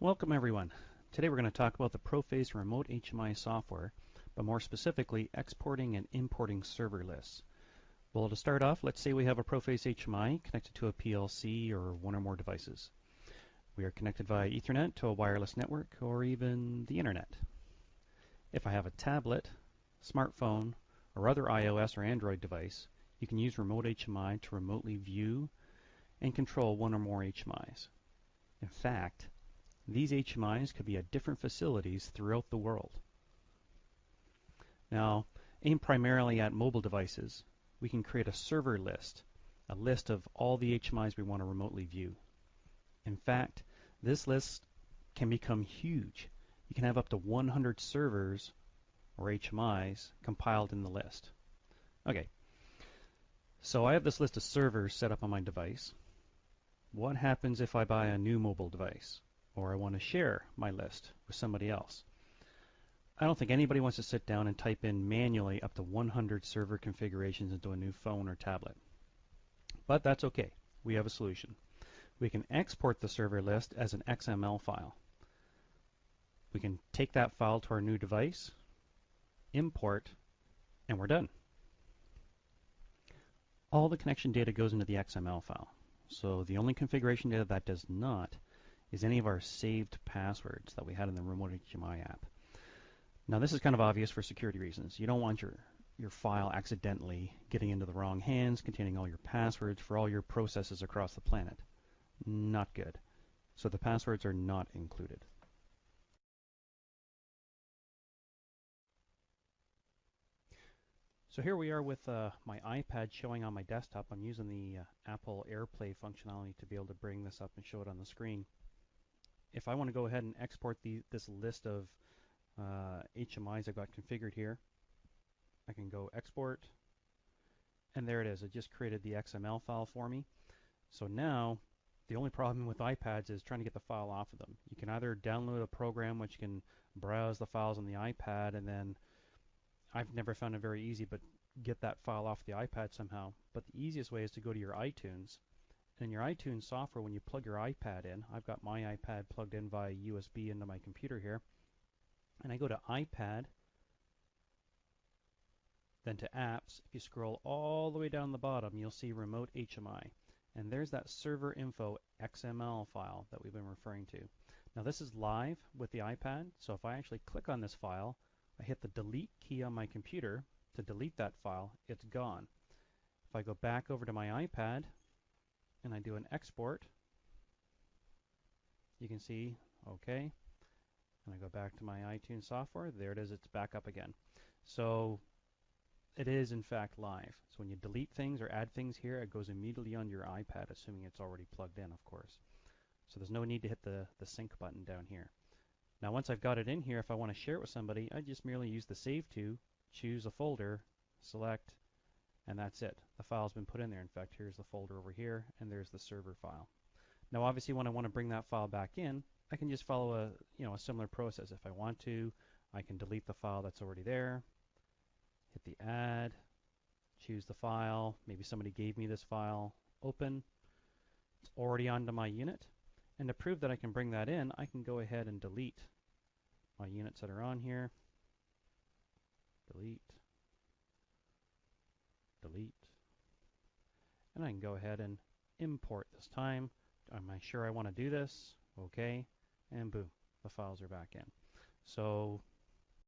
Welcome everyone. Today we're going to talk about the Proface remote HMI software, but more specifically exporting and importing server lists. Well, to start off, let's say we have a Proface HMI connected to a PLC or one or more devices. We are connected via Ethernet to a wireless network or even the internet. If I have a tablet, smartphone, or other iOS or Android device, you can use remote HMI to remotely view and control one or more HMIs. In fact, these HMIs could be at different facilities throughout the world. Now, aimed primarily at mobile devices, we can create a server list, a list of all the HMIs we want to remotely view. In fact, this list can become huge. You can have up to 100 servers or HMIs compiled in the list. Okay, so I have this list of servers set up on my device. What happens if I buy a new mobile device? Or I want to share my list with somebody else? I don't think anybody wants to sit down and type in manually up to 100 server configurations into a new phone or tablet. But that's okay. We have a solution. We can export the server list as an XML file. We can take that file to our new device, import, and we're done. All the connection data goes into the XML file. So the only configuration data that does not is any of our saved passwords that we had in the remote HMI app. Now this is kind of obvious for security reasons. You don't want your file accidentally getting into the wrong hands containing all your passwords for all your processes across the planet. Not good. So the passwords are not included. So here we are with my iPad showing on my desktop. I'm using the Apple AirPlay functionality to be able to bring this up and show it on the screen. If I want to go ahead and export this list of HMIs I've got configured here, I can go export, and there it is. It just created the XML file for me. So now, the only problem with iPads is trying to get the file off of them. You can either download a program which can browse the files on the iPad, and then I've never found it very easy, but get that file off the iPad somehow. But the easiest way is to go to your iTunes. And in your iTunes software, when you plug your iPad in, I've got my iPad plugged in via USB into my computer here, and I go to iPad, then to apps. If you scroll all the way down the bottom, you'll see remote HMI, and there's that server info XML file that we've been referring to. Now this is live with the iPad, so if I actually click on this file, I hit the delete key on my computer to delete that file, it's gone. If I go back over to my iPad and I do an export, you can see, okay, and I go back to my iTunes software, there it is, it's back up again. So it is in fact live. So when you delete things or add things here, it goes immediately on your iPad, assuming it's already plugged in, of course. So there's no need to hit the sync button down here. Now once I've got it in here, if I want to share it with somebody, I just merely use the Save To, choose a folder, select, and that's it. The file's been put in there. In fact, here's the folder over here, and there's the server file. Now obviously when I want to bring that file back in, I can just follow a similar process. If I want to, I can delete the file that's already there, hit the add, choose the file, maybe somebody gave me this file, open, it's already onto my unit, and to prove that I can bring that in, I can go ahead and delete my units that are on here, delete, delete, and I can go ahead and import this time. Am I sure I want to do this? Okay, and boom, the files are back in. So